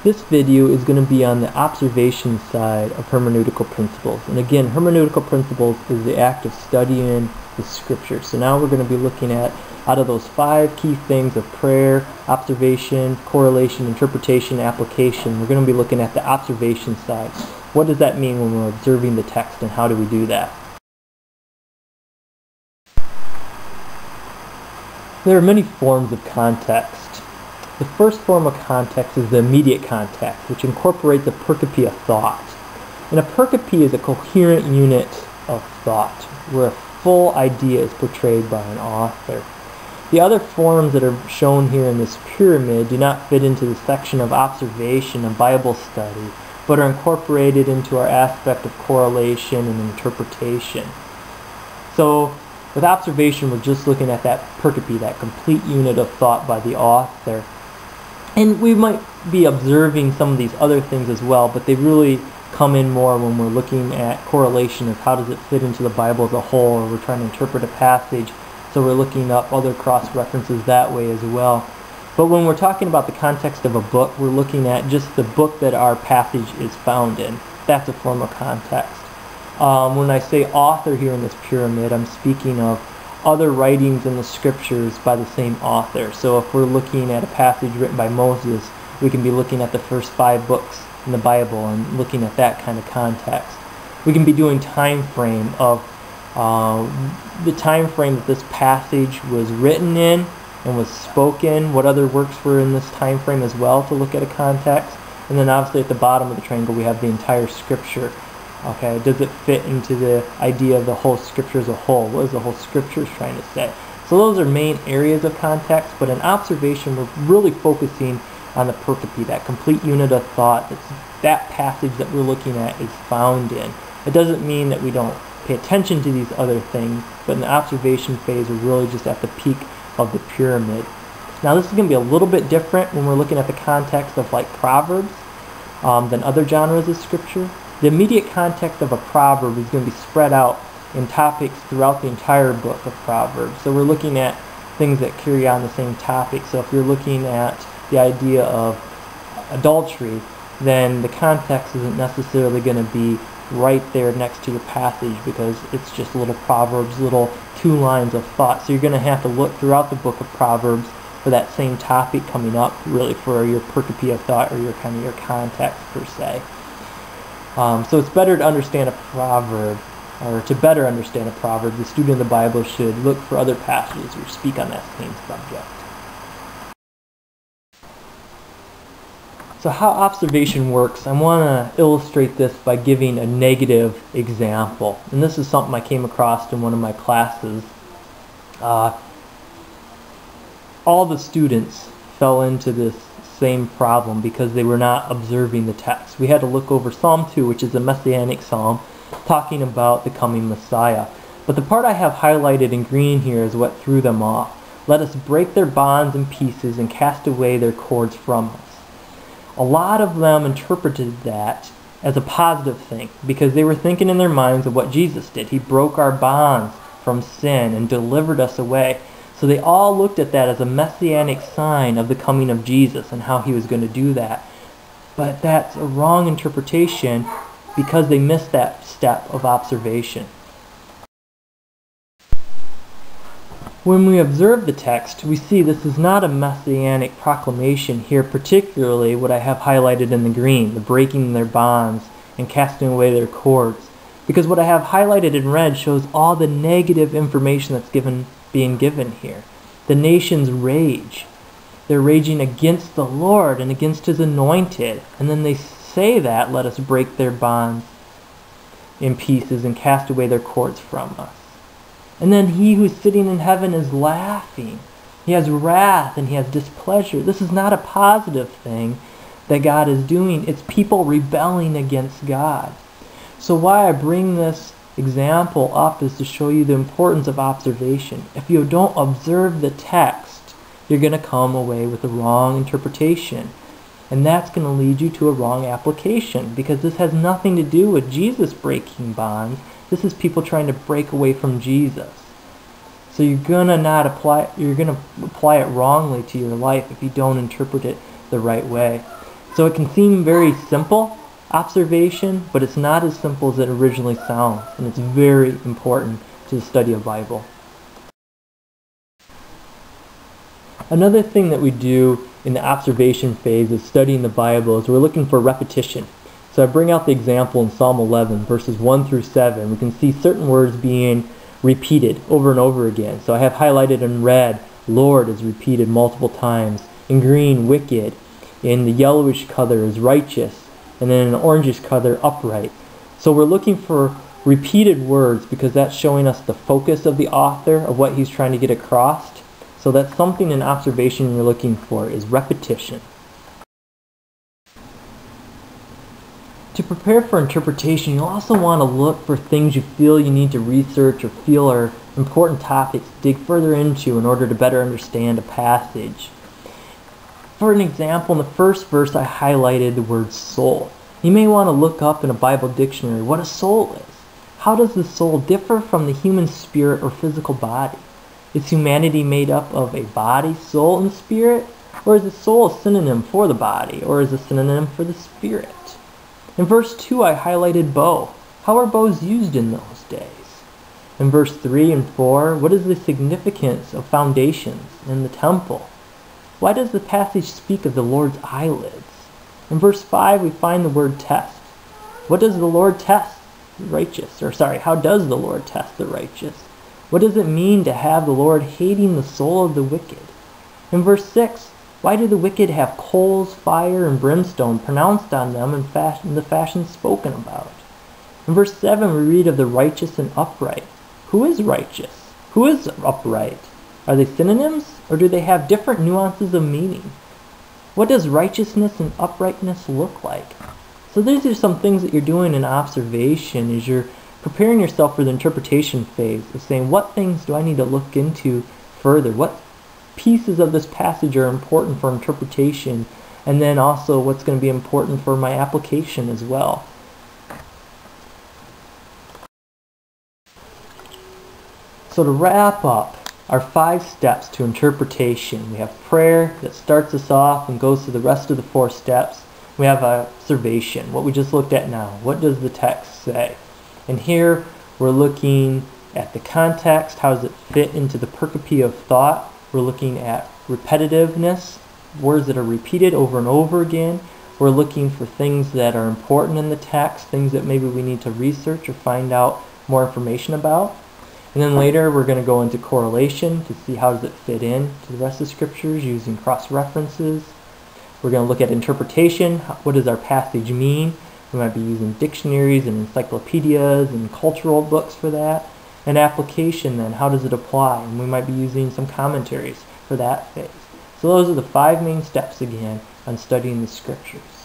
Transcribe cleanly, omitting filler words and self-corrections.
This video is going to be on the observation side of hermeneutical principles. And again, hermeneutical principles is the act of studying the scriptures. So now we're going to be looking at, out of those 5 key things of prayer, observation, correlation, interpretation, application, we're going to be looking at the observation side. What does that mean when we're observing the text, and how do we do that? There are many forms of context. The first form of context is the immediate context, which incorporates a pericope of thought. And a pericope is a coherent unit of thought, where a full idea is portrayed by an author. The other forms that are shown here in this pyramid do not fit into the section of observation and Bible study, but are incorporated into our aspect of correlation and interpretation. So, with observation, we're just looking at that pericope, that complete unit of thought by the author. And we might be observing some of these other things as well, but they really come in more when we're looking at correlation of how does it fit into the Bible as a whole, or we're trying to interpret a passage, so we're looking up other cross-references that way as well. But when we're talking about the context of a book, we're looking at just the book that our passage is found in. That's a form of context. When I say author here in this pyramid, I'm speaking of other writings in the scriptures by the same author. So if we're looking at a passage written by Moses, we can be looking at the first 5 books in the Bible and looking at that kind of context. We can be doing time frame of the time frame that this passage was written in and was spoken, what other works were in this time frame as well, to look at a context. And then obviously at the bottom of the triangle we have the entire scripture. Okay, does it fit into the idea of the whole scripture as a whole? What is the whole scripture trying to say? So those are main areas of context, but in observation we're really focusing on the pericope, that complete unit of thought that passage that we're looking at is found in. It doesn't mean that we don't pay attention to these other things, but in the observation phase we're really just at the peak of the pyramid. Now this is going to be a little bit different when we're looking at the context of like Proverbs than other genres of scripture. The immediate context of a proverb is going to be spread out in topics throughout the entire book of Proverbs. So we're looking at things that carry on the same topic. So if you're looking at the idea of adultery, then the context isn't necessarily going to be right there next to your passage, because it's just little proverbs, little 2 lines of thought. So you're going to have to look throughout the book of Proverbs for that same topic coming up, really for your pericope of thought, or your kind of your context per se. So it's better to understand a proverb, or to better understand a proverb, the student of the Bible should look for other passages which speak on that same subject. So how observation works, I want to illustrate this by giving a negative example. And this is something I came across in one of my classes. All the students fell into this same problem because they were not observing the text. We had to look over Psalm 2, which is a messianic psalm, talking about the coming Messiah. But the part I have highlighted in green here is what threw them off. Let us break their bonds in pieces and cast away their cords from us. A lot of them interpreted that as a positive thing, because they were thinking in their minds of what Jesus did. He broke our bonds from sin and delivered us away. So they all looked at that as a messianic sign of the coming of Jesus and how he was going to do that. But that's a wrong interpretation because they missed that step of observation. When we observe the text, we see this is not a messianic proclamation here, particularly what I have highlighted in the green, the breaking their bonds and casting away their cords. Because what I have highlighted in red shows all the negative information that's being given here. The nations rage. They're raging against the Lord and against his anointed. And then they say that, let us break their bonds in pieces and cast away their cords from us. And then he who's sitting in heaven is laughing. He has wrath and he has displeasure. This is not a positive thing that God is doing. It's people rebelling against God. So why I bring this example up is to show you the importance of observation. If you don't observe the text, you're going to come away with a wrong interpretation. And that's going to lead you to a wrong application, because this has nothing to do with Jesus breaking bonds. This is people trying to break away from Jesus. So you're going to apply it wrongly to your life if you don't interpret it the right way. So it can seem very simple, observation, but it's not as simple as it originally sounds, and it's very important to the study of Bible. Another thing that we do in the observation phase of studying the Bible is we're looking for repetition. So I bring out the example in Psalm 11, verses 1 through 7. We can see certain words being repeated over and over again. So I have highlighted in red, Lord is repeated multiple times. In green, wicked. In the yellowish color is righteous. And then in the orangish color, upright. So we're looking for repeated words because that's showing us the focus of the author of what he's trying to get across. So that's something in observation you're looking for is repetition. To prepare for interpretation, you'll also want to look for things you feel you need to research or feel are important topics to dig further into in order to better understand a passage. For an example, in the first verse I highlighted the word soul. You may want to look up in a Bible dictionary what a soul is. How does the soul differ from the human spirit or physical body? Is humanity made up of a body, soul, and spirit? Or is the soul a synonym for the body? Or is it a synonym for the spirit? In verse 2 I highlighted bow. How are bows used in those days? In verse 3 and 4, what is the significance of foundations in the temple? Why does the passage speak of the Lord's eyelids? In verse 5 we find the word test. What does the Lord test the righteous? How does the Lord test the righteous? What does it mean to have the Lord hating the soul of the wicked? In verse 6, why do the wicked have coals, fire, and brimstone pronounced on them in the fashion spoken about? In verse 7 we read of the righteous and upright. Who is righteous? Who is upright? Are they synonyms, or do they have different nuances of meaning? What does righteousness and uprightness look like? So these are some things that you're doing in observation as you're preparing yourself for the interpretation phase of saying, what things do I need to look into further? What pieces of this passage are important for interpretation? And then also what's going to be important for my application as well. So to wrap up our 5 steps to interpretation, we have prayer that starts us off and goes to the rest of the 4 steps. We have observation, what we just looked at now. What does the text say? And here we're looking at the context, how does it fit into the pericope of thought. We're looking at repetitiveness, words that are repeated over and over again. We're looking for things that are important in the text, things that maybe we need to research or find out more information about. And then later we're going to go into correlation to see how does it fit in to the rest of the scriptures using cross-references. We're going to look at interpretation. What does our passage mean? We might be using dictionaries and encyclopedias and cultural books for that. And application then, how does it apply? And we might be using some commentaries for that phase. So those are the 5 main steps again on studying the scriptures.